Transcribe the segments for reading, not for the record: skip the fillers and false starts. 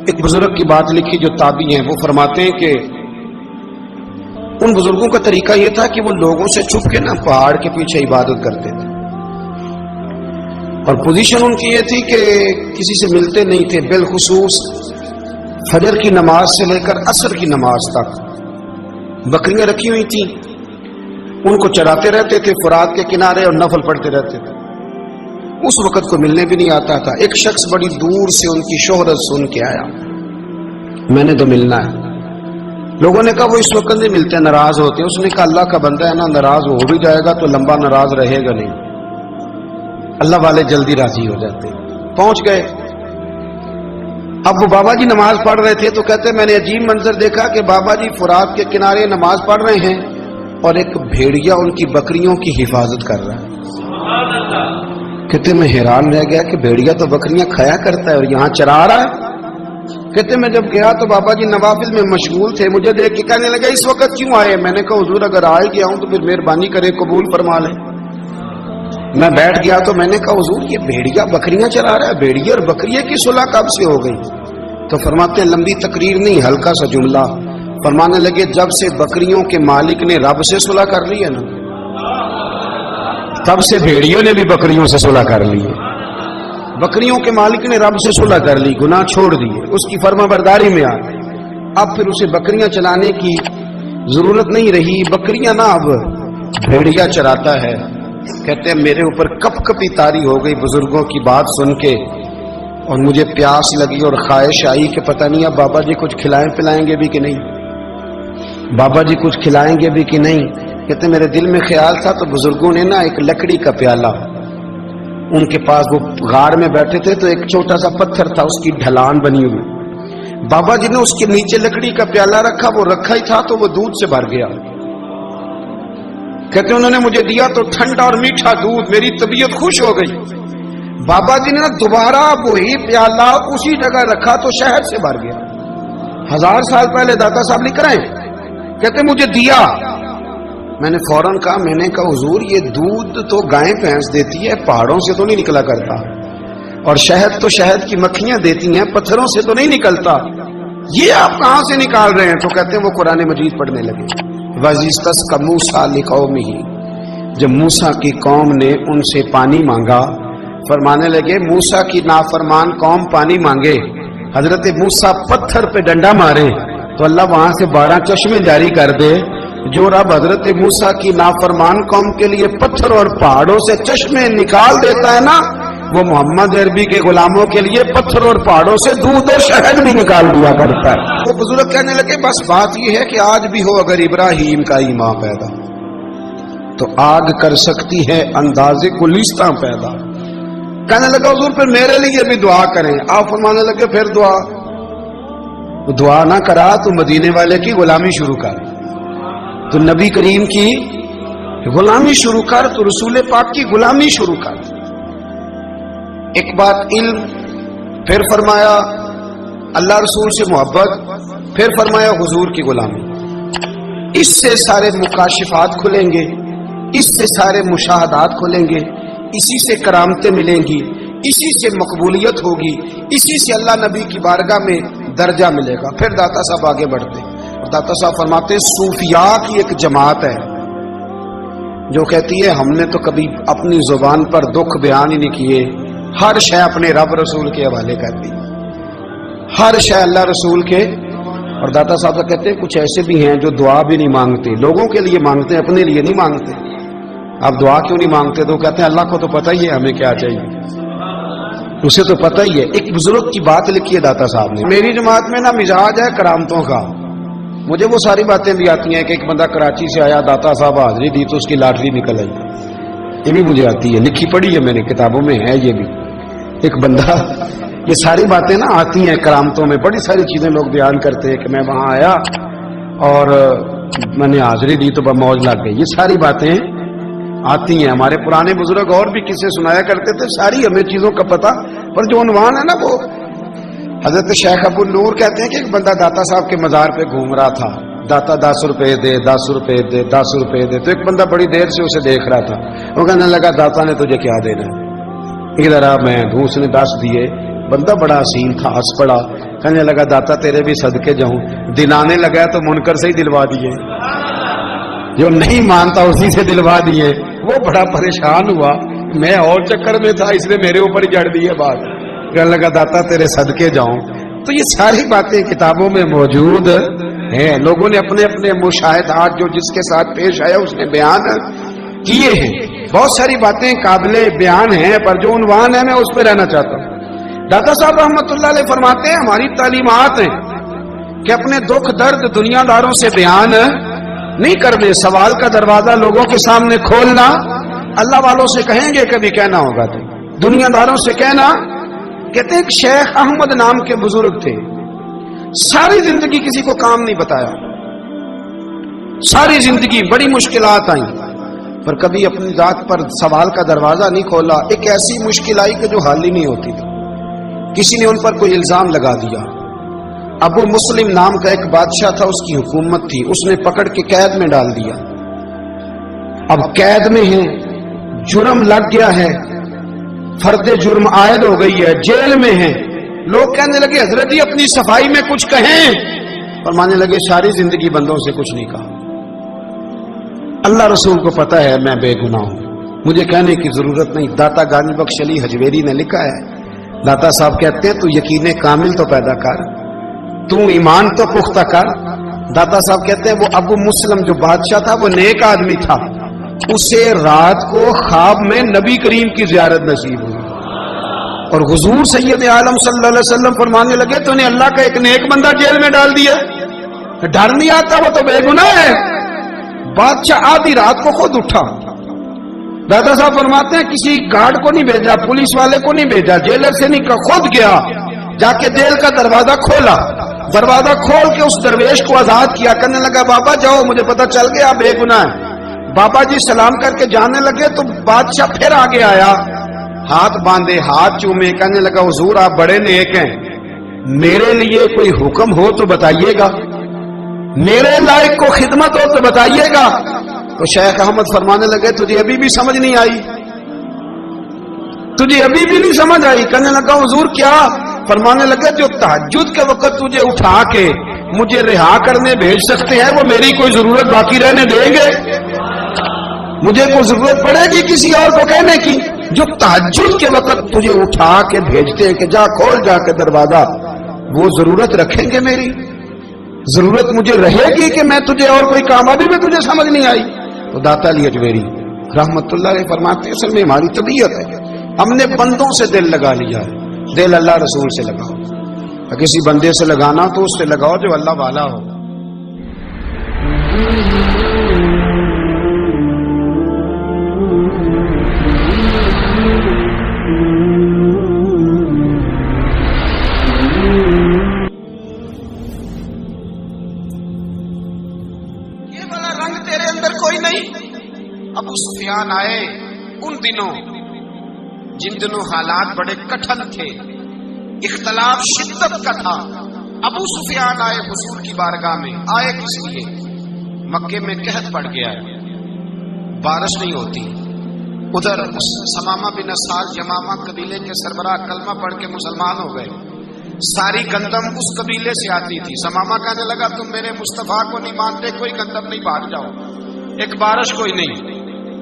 ایک بزرگ کی بات لکھی جو تابعی ہیں، وہ فرماتے ہیں کہ ان بزرگوں کا طریقہ یہ تھا کہ وہ لوگوں سے چھپ کے نا پہاڑ کے پیچھے عبادت کرتے تھے، اور پوزیشن ان کی یہ تھی کہ کسی سے ملتے نہیں تھے، بالخصوص فجر کی نماز سے لے کر عصر کی نماز تک بکریاں رکھی ہوئی تھیں، ان کو چراتے رہتے تھے فرات کے کنارے اور نفل پڑھتے رہتے تھے۔ اس وقت کو ملنے بھی نہیں آتا تھا۔ ایک شخص بڑی دور سے ان کی شہرت سن کے آیا، میں نے تو ملنا ہے۔ لوگوں نے کہا وہ اس وقت نہیں ملتے، ناراض ہوتے ہیں۔ اس نے کہا اللہ کا بندہ ہے نا، ناراض ہو بھی جائے گا تو لمبا ناراض رہے گا نہیں، اللہ والے جلدی راضی ہو جاتے ہیں۔ پہنچ گئے۔ اب وہ بابا جی نماز پڑھ رہے تھے تو کہتے میں نے عجیب منظر دیکھا کہ بابا جی فرات کے کنارے نماز پڑھ رہے ہیں اور ایک بھیڑیا ان کی بکریوں کی حفاظت کر رہا ہے۔ کہتے میں حیران رہ گیا کہ بھیڑیا تو بکریاں کھایا کرتا ہے اور یہاں چرا رہا ہے۔ کہتے میں جب گیا تو بابا جی نوافل میں مشغول تھے، مجھے دیکھ کے کہنے لگا اس وقت کیوں آئے؟ میں نے کہا حضور اگر آ ہی گیا ہوں تو پھر مہربانی کرے قبول فرما لیں۔ میں بیٹھ گیا تو میں نے کہا حضور یہ بھیڑیا بکریاں چرا رہا ہے، بھیڑیا اور بکریے کی صلح کب سے ہو گئی؟ تو فرماتے ہیں لمبی تقریر نہیں، ہلکا سا جملہ۔ فرمانے لگے جب سے بکریوں کے مالک نے رب سے صلح کر لی ہے نا، تب سے بھیڑیوں نے بھی بکریوں سے صلح کر لی ہے۔ بکریوں کے مالک نے رب سے صلح کر لی، گناہ چھوڑ دیے، اس کی فرما برداری میں آ گئے۔ اب پھر اسے بکریاں چلانے کی ضرورت نہیں رہی، بکریاں نہ اب بھیڑیا چراتا ہے۔ کہتے ہیں میرے اوپر کپ کپی طاری ہو گئی بزرگوں کی بات سن کے، اور مجھے پیاس لگی اور خواہش آئی کہ پتہ نہیں اب بابا جی کچھ کھلائیں پلائیں گے بھی کہ نہیں، بابا جی کچھ کھلائیں گے بھی کہ نہیں۔ کہتے میرے دل میں خیال تھا تو بزرگوں نے نا ایک لکڑی کا پیالہ، ان کے پاس وہ غار میں بیٹھے تھے تو ایک چھوٹا سا پتھر تھا، اس کی ڈھلان بنی ہوئی، بابا جی نے اس کے نیچے لکڑی کا پیالہ رکھا، وہ رکھا ہی تھا تو وہ دودھ سے بھر گیا۔ کہتے انہوں نے مجھے دیا تو ٹھنڈا اور میٹھا دودھ، میری طبیعت خوش ہو گئی۔ بابا جی نے دوبارہ وہی پیالہ اسی جگہ رکھا تو شہد سے بھر گیا۔ 1000 سال پہلے داتا صاحب لکھ رہے ہیں، کہتے مجھے دیا۔ میں نے فوراً کہا، میں نے کہا حضور یہ دودھ تو گائیں بھینس دیتی ہے، پہاڑوں سے تو نہیں نکلا کرتا، اور شہد تو شہد کی مکھیاں دیتی ہیں، پتھروں سے تو نہیں نکلتا، یہ آپ کہاں سے نکال رہے ہیں؟ تو کہتے ہیں وہ قرآن مجید پڑھنے لگے۔ وَإِذْ مُوسَىٰ لِقَوْمِهِ، جب موسیٰ کی قوم نے ان سے پانی مانگا، فرمانے لگے موسیٰ کی نافرمان قوم پانی مانگے، حضرت موسیٰ پتھر پہ ڈنڈا مارے تو اللہ وہاں سے 12 چشمے جاری کر دے۔ جو رب حضرت موسیٰ کی نافرمان قوم کے لیے پتھر اور پہاڑوں سے چشمے نکال دیتا ہے نا، وہ محمد عربی کے غلاموں کے لیے پتھر اور پہاڑوں سے دودھ اور شہد بھی نکال دیا کرتا ہے۔ وہ بزرگ کہنے لگے بس بات یہ ہے کہ آج بھی ہو اگر ابراہیم کا ایمان پیدا تو آگ کر سکتی ہے انداز گلستاں پیدا۔ کہنے لگا حضور پھر میرے لیے بھی دعا کریں۔ آپ فرمانے لگے پھر دعا نہ کرا تو مدینے والے کی غلامی شروع کر، تو نبی کریم کی غلامی شروع کر، تو رسول پاک کی غلامی شروع کر۔ ایک بات علم، پھر فرمایا اللہ رسول سے محبت، پھر فرمایا حضور کی غلامی۔ اس سے سارے مکاشفات کھلیں گے، اس سے سارے مشاہدات کھلیں گے، اسی سے کرامتیں ملیں گی، اسی سے مقبولیت ہوگی، اسی سے اللہ نبی کی بارگاہ میں درجہ ملے گا۔ پھر داتا صاحب آگے بڑھتے اور داتا صاحب فرماتے صوفیاء کی ایک جماعت ہے جو کہتی ہے ہم نے تو کبھی اپنی زبان پر دکھ بیان ہی نہیں کیے، ہر شے اپنے رب رسول کے حوالے کر دی، ہر شے اللہ رسول کے۔ اور داتا صاحب کہتے ہیں کچھ ایسے بھی ہیں جو دعا بھی نہیں مانگتے، لوگوں کے لیے مانگتے ہیں، اپنے لیے نہیں مانگتے۔ آپ دعا کیوں نہیں مانگتے؟ تو کہتے ہیں اللہ کو تو پتہ ہی ہے ہمیں کیا چاہیے، اسے تو پتہ ہی ہے۔ ایک بزرگ کی بات لکھی ہے داتا صاحب نے، میری جماعت میں نا مزاج ہے کرامتوں کا، مجھے وہ ساری باتیں بھی آتی ہیں کہ ایک بندہ کراچی سے آیا، داتا صاحب حاضری دی تو اس کی لاٹری نکل آئی، یہ بھی مجھے آتی ہے، لکھی پڑھی ہے میں نے، کتابوں میں ہے یہ بھی۔ ایک بندہ، یہ ساری باتیں نا آتی ہیں کرامتوں میں، بڑی ساری چیزیں لوگ بیان کرتے ہیں کہ میں وہاں آیا اور میں نے حاضری دی تو موج لگ گئی، یہ ساری باتیں آتی ہیں۔ ہمارے پرانے بزرگ اور بھی قصے سنایا کرتے تھے، ساری ہمیں چیزوں کا پتہ، پر جو عنوان ہے نا وہ حضرت شیخ ابو نور کہتے ہیں کہ ایک بندہ داتا صاحب کے مزار پہ گھوم رہا تھا، داتا 10 روپے دے، 10 روپے دے، 10 روپے دے، تو ایک بندہ بڑی دیر سے اسے دیکھ رہا تھا، وہ کہنے لگا داتا نے تجھے کیا دینا ہے؟ ادھر آ، میں اس نے 10 دیے، بندہ بڑا حسین تھا، ہنس پڑا، کہنے لگا داتا تیرے بھی صدقے جاؤں. دن آنے لگا تو منکر سے ہی دلوا دیے, جو نہیں مانتا اسی سے دلوا دیے. وہ بڑا پریشان ہوا, میں اور چکر میں تھا, اس نے میرے اوپر ہی جڑ دی ہے بات. کہنے لگا داتا تیرے صدقے جاؤں. تو یہ ساری باتیں کتابوں میں موجود ہیں, لوگوں نے اپنے اپنے مشاہدات جو جس کے ساتھ پیش آیا اس نے بیان کیے ہیں. بہت ساری باتیں قابل بیان ہیں, پر جو عنوان ہے میں اس پہ رہنا چاہتا ہوں. داتا صاحب رحمۃ اللہ علیہ فرماتے ہیں ہماری تعلیمات ہیں کہ اپنے دکھ درد دنیا داروں سے بیان نہیں کرنے, سوال کا دروازہ لوگوں کے سامنے کھولنا. اللہ والوں سے کہیں گے کبھی کہنا ہوگا تو دنیا داروں سے کہنا. کہتے ہیں کہ شیخ احمد نام کے بزرگ تھے, ساری زندگی کسی کو کام نہیں بتایا, ساری زندگی بڑی مشکلات آئیں, پر کبھی اپنی ذات پر سوال کا دروازہ نہیں کھولا. ایک ایسی مشکل آئی کہ جو حل ہی نہیں ہوتی تھی. کسی نے ان پر کوئی الزام لگا دیا. ابو مسلم نام کا ایک بادشاہ تھا, اس کی حکومت تھی, اس نے پکڑ کے قید میں ڈال دیا. اب قید میں ہیں, جرم لگ گیا ہے, فرد جرم عائد ہو گئی ہے, جیل میں ہیں. لوگ کہنے لگے حضرت جی اپنی صفائی میں کچھ کہیں, فرمانے لگے ساری زندگی بندوں سے کچھ نہیں کہا. اللہ رسول کو پتا ہے میں بے گناہ ہوں, مجھے کہنے کی ضرورت نہیں. داتا غانی بخش علی حجویری نے لکھا ہے, داتا صاحب کہتے ہیں تو یقین کامل تو پیدا کر, تو ایمان تو پختہ کر. داتا صاحب کہتے ہیں وہ ابو مسلم جو بادشاہ تھا وہ نیک آدمی تھا, اسے رات کو خواب میں نبی کریم کی زیارت نصیب ہوئی, اور حضور سید عالم صلی اللہ علیہ وسلم فرمانے لگے تو نے اللہ کا ایک نیک بندہ جیل میں ڈال دیا, ڈر نہیں آتا, وہ تو بے گناہ ہے. بادشاہ آدھی رات کو خود اٹھا. دادا صاحب فرماتے ہیں کسی گارڈ کو نہیں بھیجا, پولیس والے کو نہیں بھیجا, جیلر سے نہیں کہا, خود گیا, جا کے جیل کا دروازہ کھولا. دروازہ کھول کے اس درویش کو آزاد کیا. کرنے لگا بابا جاؤ, مجھے پتا چل گیا آپ بے گناہ ہیں. بابا جی سلام کر کے جانے لگے تو بادشاہ پھر آگے آیا, ہاتھ باندھے, ہاتھ چومے. کہنے لگا حضور آپ بڑے نیک ہیں, میرے لیے کوئی حکم ہو تو بتائیے گا, میرے لائق کو خدمت ہو تو بتائیے گا. تو شیخ احمد فرمانے لگے تجھے ابھی بھی سمجھ نہیں آئی, تجھے ابھی بھی نہیں سمجھ آئی. کہنے لگا حضور کیا؟ فرمانے لگے جو تہجد کے وقت تجھے اٹھا کے مجھے رہا کرنے بھیج سکتے ہیں وہ میری کوئی ضرورت باقی رہنے دیں گے؟ مجھے کوئی ضرورت پڑے گی کسی اور کو کہنے کی؟ جو تہجد کے وقت تجھے اٹھا کے بھیجتے ہیں کہ جا کھول جا کے دروازہ, وہ ضرورت رکھیں گے میری؟ ضرورت مجھے رہے گی کہ میں تجھے اور کوئی کام, ابھی بھی تجھے سمجھ نہیں آئی؟ تو داتا علی حجویری رحمت اللہ علیہ فرماتے ہیں اصل میں ہماری طبیعت ہے, ہم نے بندوں سے دل لگا لیا ہے. دل اللہ رسول سے لگاؤ, کسی بندے سے لگانا تو اس سے لگاؤ جو اللہ والا ہو. ابو سفیان آئے ان دنوں جن دنوں حالات بڑے کٹھن تھے, اختلاف شدت کا تھا. ابو سفیان آئے حضور کی بارگاہ میں. آئے کس لیے؟ مکے میں قحط پڑ گیا ہے, بارش نہیں ہوتی. ادھر سمامہ بن اسال یمامہ قبیلے کے سربراہ کلمہ پڑھ کے مسلمان ہو گئے. ساری گندم اس قبیلے سے آتی تھی. سمامہ کہنے لگا تم میرے مصطفیٰ کو نہیں مانتے, کوئی گندم نہیں, بھاگ جاؤ. ایک بارش کوئی نہیں,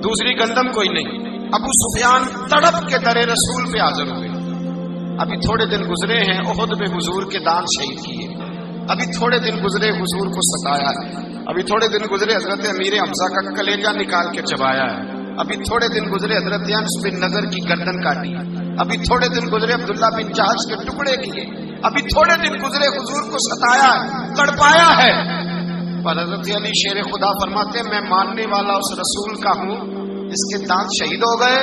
دوسری گندم کوئی نہیں. ابو سفیان تڑپ کے در رسول پہ حاضر ہوئے. ابھی تھوڑے دن گزرے ہیں احد میں حضور کے دان شہید کیے, ابھی تھوڑے دن گزرے حضور کو ستایا ہے, ابھی تھوڑے دن گزرے حضرت امیر حمزہ کا کلیجہ نکال کے چبایا ہے, ابھی تھوڑے دن گزرے حضرت انس بن نضر کی گردن کاٹی, ابھی تھوڑے دن گزرے عبداللہ بن جہش کے ٹکڑے کیے, ابھی تھوڑے دن گزرے حضور کو ستایا ہے, تڑپایا ہے. پر حضرت علی شیر خدا فرماتے ہیں میں ماننے والا اس رسول کا ہوں جس کے دانت شہید ہو گئے.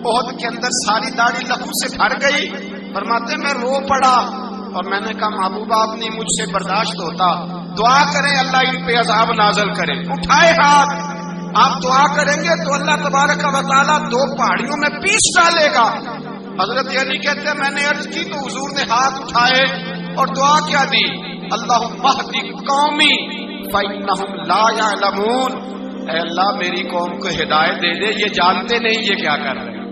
احد کے اندر ساری داڑھی لہو سے بھر گئی. فرماتے ہیں میں رو پڑا اور میں نے کہا محبوب آپ نہیں مجھ سے برداشت ہوتا, دعا کریں اللہ ان پہ عذاب نازل کرے. اٹھائے ہاتھ, آپ دعا کریں گے تو اللہ تبارک و تعالیٰ 2 پہاڑیوں میں پیس ڈالے گا. حضرت علی کہتے ہیں میں نے عرض کی تو حضور نے ہاتھ اٹھائے اور دعا کیا دی, اللہم اہد قومی فإنہم لا یعلمون. اے اللہ میری قوم کو ہدایت دے دے, یہ جانتے نہیں یہ کیا کر رہے ہیں.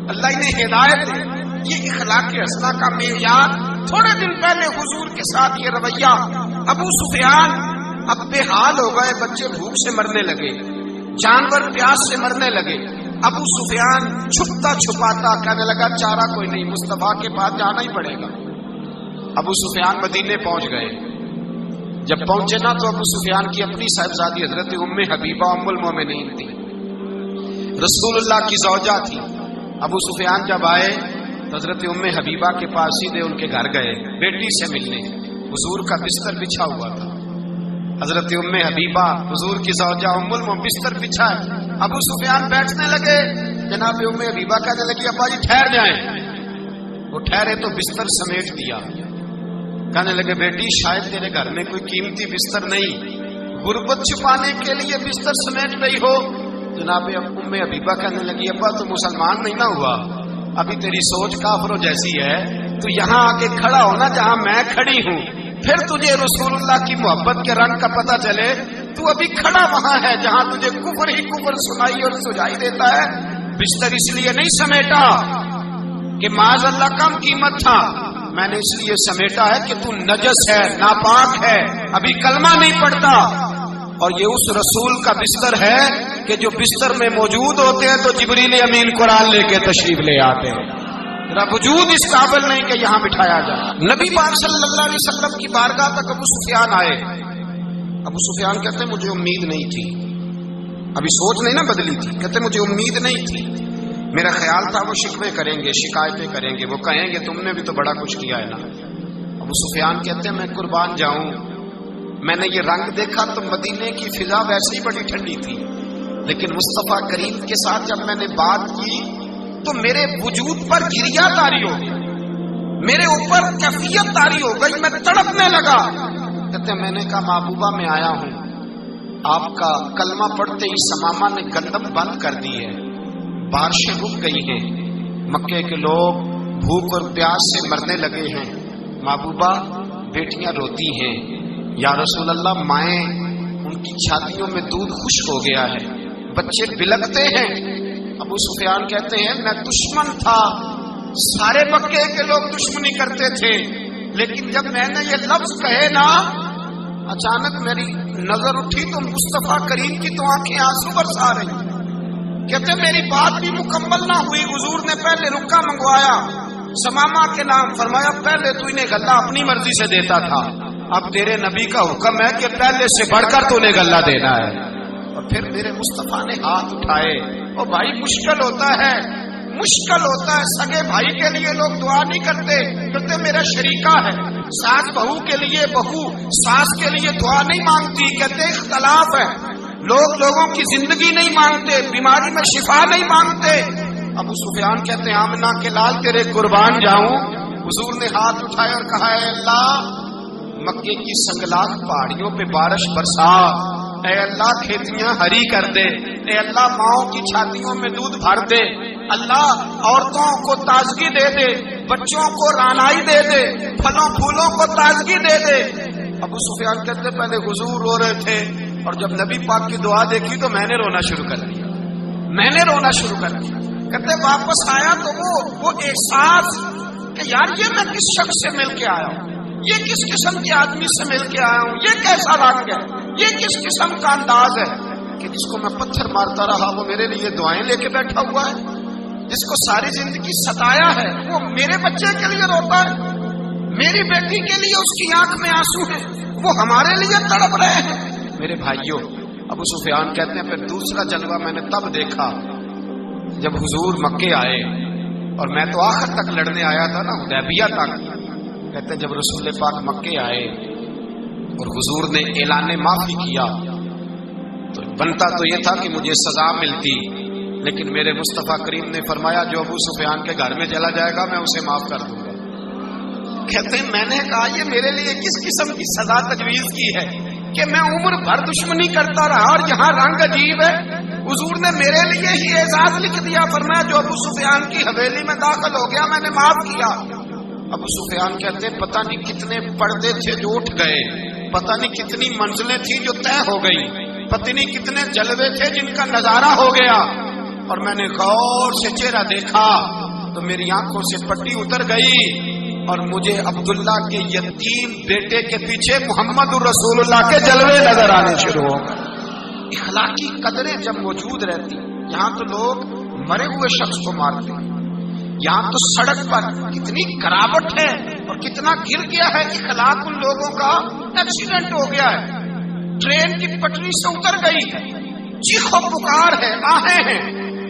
اللہ انہیں ہدایت دے. یہ اخلاق حسنہ کا معیار تھوڑے دن پہلے حضور کے ساتھ یہ رویہ. ابو سفیان اب بے حال ہو گئے, بچے بھوک سے مرنے لگے, جانور پیاس سے مرنے لگے. ابو سفیان چھپتا چھپاتا کہنے لگا چارہ کوئی نہیں, مصطفیٰ کے پاس جانا ہی پڑے گا. ابو سفیان مدینے پہنچ گئے. جب پہنچے نا تو ابو سفیان کی اپنی صاحبزادی حضرت ام حبیبہ ام المومنین تھی, رسول اللہ کی زوجہ تھی. ابو سفیان جب آئے تو حضرت ام حبیبہ کے پاس سیدھے ان کے گھر گئے بیٹی سے ملنے. حضور کا بستر بچھا ہوا تھا. حضرت ام حبیبہ حضور کی زوجہ ام المومنین بستر بچھا ہے. ابو سفیان بیٹھنے لگے, جناب ام حبیبہ کہنے لگی ابا جی ٹھہر جائیں. وہ ٹھہرے تو بستر سمیٹ دیا. کہنے لگے بیٹی شاید تیرے گھر میں کوئی قیمتی بستر نہیں, غربت چھپانے کے لیے بستر سمیٹ رہی ہو. جناب ام حبیبہ کہنے لگی ابا تو مسلمان نہیں نہ ہوا, ابھی تیری سوچ کافروں جیسی ہے. تو یہاں آ کے کھڑا ہونا جہاں میں کھڑی ہوں, پھر تجھے رسول اللہ کی محبت کے رنگ کا پتہ چلے. تو ابھی کھڑا وہاں ہے جہاں تجھے کفر ہی کفر سنائی اور سجائی دیتا ہے. بستر اس لیے نہیں سمیٹا کہ معاذ اللہ کم قیمت تھا, میں نے اس لیے سمیٹا ہے کہ تو نجس ہے, ناپاک ہے, ابھی کلمہ نہیں پڑھتا. اور یہ اس رسول کا بستر ہے کہ جو بستر میں موجود ہوتے ہیں تو جبریل امین قرآن لے کے تشریف لے آتے ہیں. ذرا وجود اس قابل نہیں کہ یہاں بٹھایا جائے. نبی پاک صلی اللہ علیہ وسلم کی بارگاہ تک ابو سفیان آئے. ابو سفیان کہتے ہیں مجھے امید نہیں تھی, ابھی سوچ نہیں نا بدلی تھی. کہتے مجھے امید نہیں تھی, میرا خیال تھا وہ شکوے کریں گے, شکایتیں کریں گے, وہ کہیں گے تم نے بھی تو بڑا کچھ کیا ہے نا. ابو سفیان کہتے ہیں میں قربان جاؤں, میں نے یہ رنگ دیکھا تو مدینے کی فضا ویسے ہی بڑی ٹھنڈی تھی, لیکن مصطفیٰ کریم کے ساتھ جب میں نے بات کی تو میرے وجود پر گریا طاری ہو گئی, میرے اوپر کیفیت طاری ہو گئی, میں تڑپنے لگا. کہتے ہیں میں نے کہا محبوبہ میں آیا ہوں, آپ کا کلمہ پڑھتے ہی سمامہ نے گندم بند کر دی ہے, بارشیں رک گئی ہیں, مکے کے لوگ بھوک اور پیاس سے مرنے لگے ہیں. محبوبہ بیٹیاں روتی ہیں, یا رسول اللہ مائیں ان کی چھاتیوں میں دودھ خشک ہو گیا ہے, بچے بلکتے ہیں. ابو سفیان کہتے ہیں میں دشمن تھا, سارے مکے کے لوگ دشمنی کرتے تھے, لیکن جب میں نے یہ لفظ کہے نا اچانک میری نظر اٹھی تو مصطفیٰ کریم کی تو آنکھیں آنسو برسا رہی. کہتے میری بات بھی مکمل نہ ہوئی, حضور نے پہلے رکا منگوایا, سمامہ کے نام فرمایا. پہلے تو انہیں غلہ اپنی مرضی سے دیتا تھا, اب تیرے نبی کا حکم ہے کہ پہلے سے بڑھ کر تو انہیں غلہ دینا ہے. اور پھر میرے مصطفیٰ نے ہاتھ اٹھائے. اور بھائی مشکل ہوتا ہے, مشکل ہوتا ہے. سگے بھائی کے لیے لوگ دعا نہیں کرتے, کہتے میرا شریکہ ہے. ساس بہو کے لیے بہو ساس کے لیے دعا نہیں مانگتی, کہتے اختلاف ہے. لوگ لوگوں کی زندگی نہیں مانگتے, بیماری میں شفا نہیں مانگتے. ابو سفیان کہتے ہیں آمنہ کے لال تیرے قربان جاؤں. حضور نے ہاتھ اٹھائے اور کہا اے اللہ مکے کی سنگلاخ پہاڑیوں پہ بارش برسا, اے اللہ کھیتیاں ہری کر دے, اے اللہ ماؤں کی چھاتیوں میں دودھ بھر دے, اللہ عورتوں کو تازگی دے دے, بچوں کو رانائی دے دے, پھلوں پھولوں کو تازگی دے دے. ابو سفیان کہتے پہلے حضور رو رہے تھے, اور جب نبی پاک کی دعا دیکھی تو میں نے رونا شروع کر دیا, میں نے رونا شروع کر دیا. کہتے واپس آیا تو وہ احساس کہ یار یہ میں کس شخص سے مل کے آیا ہوں, یہ کس قسم کے آدمی سے مل کے آیا ہوں, یہ کیسا رنگ ہے, یہ کس قسم کا انداز ہے کہ جس کو میں پتھر مارتا رہا وہ میرے لیے دعائیں لے کے بیٹھا ہوا ہے, جس کو ساری زندگی ستایا ہے وہ میرے بچے کے لیے روتا ہے, میری بیٹی کے لیے اس کی آنکھ میں آنسو ہے, وہ ہمارے لیے تڑپ رہے ہیں. میرے بھائیوں, ابو سفیان کہتے ہیں پھر دوسرا جلوہ میں نے تب دیکھا جب حضور مکے آئے, اور میں تو آخر تک لڑنے آیا تھا نا, حدیبیہ تک. کہتے ہیں جب رسول پاک مکے آئے اور حضور نے اعلان معافی کیا تو بنتا تو یہ تھا کہ مجھے سزا ملتی, لیکن میرے مصطفیٰ کریم نے فرمایا جو ابو سفیان کے گھر میں چلا جائے گا میں اسے معاف کر دوں گا. کہتے ہیں میں نے کہا یہ میرے لیے کس قسم کی سزا تجویز کی ہے کہ میں عمر بھر دشمنی کرتا رہا اور یہاں رنگ عجیب ہے. حضور نے میرے لیے ہی اعزاز لکھ دیا, فرمایا جو ابو سفیان کی حویلی میں داخل ہو گیا میں نے معاف کیا. ابو سفیان کہتے ہیں پتہ نہیں کتنے پردے تھے جو اٹھ گئے, پتہ نہیں کتنی منزلیں تھیں جو طے ہو گئی, پتہ نہیں کتنے جلوے تھے جن کا نظارہ ہو گیا. اور میں نے غور سے چہرہ دیکھا تو میری آنکھوں سے پٹی اتر گئی. اور مجھے عبداللہ کے یتیم بیٹے کے پیچھے محمد رسول اللہ کے جلوے نظر آنے شروع ہو گئے۔ اخلاقی قدریں جب موجود رہتی، یہاں تو لوگ مرے ہوئے شخص کو مارتے ہیں، یہاں تو سڑک پر کتنی گراوٹ ہے اور کتنا گر گیا ہے اخلاق، ان لوگوں کا ایکسیڈنٹ ہو گیا ہے، ٹرین کی پٹری سے اتر گئی ہے، چیخو پکار ہے، آہیں ہیں،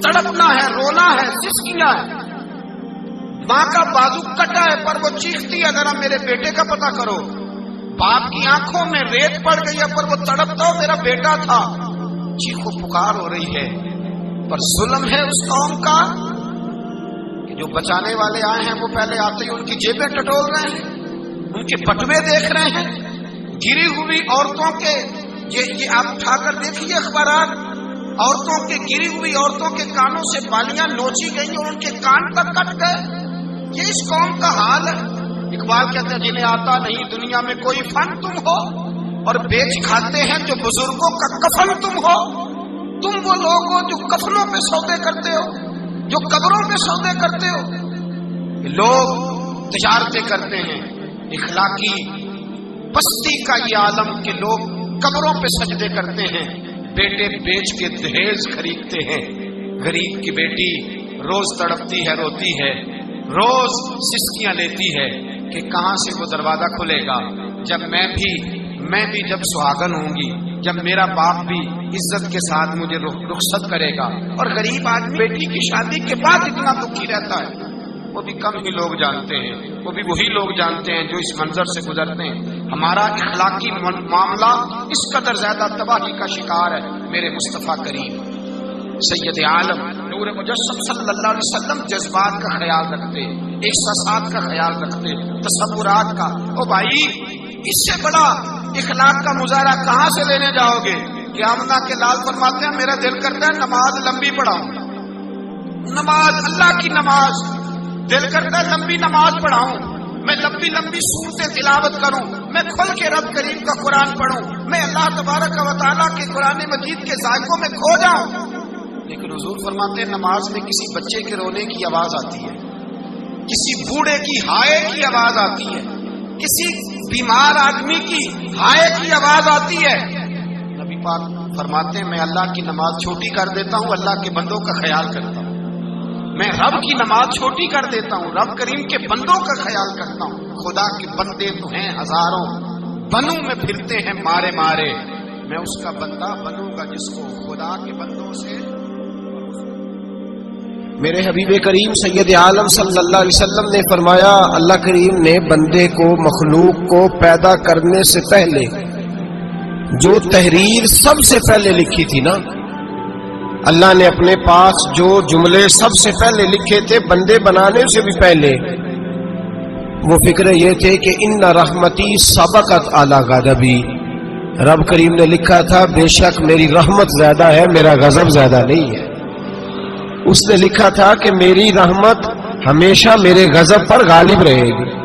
تڑپنا ہے، رونا ہے، سسکیاں ہے، ماں کا بازو کٹا ہے پر وہ چیختی ہے ذرا میرے بیٹے کا پتہ کرو، باپ کی آنکھوں میں ریت پڑ گئی ہے پر وہ تڑپتا ہو میرا بیٹا تھا، چیخو پکار ہو رہی ہے۔ پر ظلم ہے اس قوم کا کہ جو بچانے والے آئے ہیں وہ پہلے آتے ہی ان کی جیبیں ٹٹول رہے ہیں، ان کے بٹوے دیکھ رہے ہیں، گری ہوئی عورتوں کے، یہ آپ اٹھا کر دیکھیے اخبارات، عورتوں کے گری ہوئی عورتوں کے کانوں سے بالیاں نوچی گئی اور ان کے کان تک کٹ گئے۔ یہ اس قوم کا حال ہے۔ اقبال کہتے ہیں جنہیں آتا نہیں دنیا میں کوئی فن تم ہو، اور بیچ کھاتے ہیں جو بزرگوں کا کفن تم ہو۔ تم وہ لوگ ہو جو کفنوں پہ سودے کرتے ہو، جو قبروں پہ سودے کرتے ہو۔ لوگ تجارتیں کرتے ہیں، اخلاقی پستی کا یہ عالم کہ لوگ قبروں پہ سجدے کرتے ہیں، بیٹے بیچ کے دہیز خریدتے ہیں۔ غریب کی بیٹی روز تڑپتی ہے، روتی ہے، روز سسکیاں لیتی ہے کہ کہاں سے وہ دروازہ کھلے گا جب میں بھی جب سہاگن ہوں گی، جب میرا باپ بھی عزت کے ساتھ مجھے رخصت کرے گا۔ اور غریب آدمی بیٹی کی شادی کے بعد اتنا دکھی رہتا ہے، وہ بھی کم ہی لوگ جانتے ہیں، وہ بھی وہی لوگ جانتے ہیں جو اس منظر سے گزرتے ہیں۔ ہمارا اخلاقی معاملہ اس قدر زیادہ تباہی کا شکار ہے۔ میرے مصطفیٰ کریم سید عالم نور مجسم صلی اللہ علیہ وسلم جذبات کا خیال رکھتے، احساسات کا خیال رکھتے، تصورات کا۔ او بھائی، اس سے بڑا اخلاق کا مظاہرہ کہاں سے لینے جاؤ گے؟ کہ آمنہ کے لال فرماتے ہیں میرا دل کرتا ہے نماز لمبی پڑھاؤں، نماز اللہ کی نماز، دل کرتا ہے لمبی نماز پڑھاؤں، میں لمبی لمبی صورتیں تلاوت کروں، میں کھل کے رب کریم کا قرآن پڑھوں، میں اللہ تبارک و تعالیٰ کے قرآن مجید کے ذائقوں میں کھو جاؤں۔ لیکن حضور فرماتے ہیں نماز میں کسی بچے کے رونے کی آواز آتی ہے، کسی بوڑھے کی ہائے کی آواز آتی ہے، کسی بیمار آدمی کی ہائے کی آواز آتی ہے۔ نبی پاک فرماتے ہیں میں اللہ کی نماز چھوٹی کر دیتا ہوں، اللہ کے بندوں کا خیال کرتا ہوں، میں رب کی نماز چھوٹی کر دیتا ہوں، رب کریم کے بندوں کا خیال کرتا ہوں۔ خدا کے بندے تو ہیں ہزاروں، بنوں میں پھرتے ہیں مارے مارے، میں اس کا بندہ بنوں گا جس کو خدا کے بندوں سے۔ میرے حبیب کریم سید عالم صلی اللہ علیہ وسلم نے فرمایا اللہ کریم نے بندے کو، مخلوق کو پیدا کرنے سے پہلے جو تحریر سب سے پہلے لکھی تھی نا، اللہ نے اپنے پاس جو جملے سب سے پہلے لکھے تھے بندے بنانے سے بھی پہلے، وہ فکر یہ تھے کہ ان رحمتی سبقت اعلی غضبی، رب کریم نے لکھا تھا بے شک میری رحمت زیادہ ہے، میرا غضب زیادہ نہیں ہے۔ اس نے لکھا تھا کہ میری رحمت ہمیشہ میرے غضب پر غالب رہے گی۔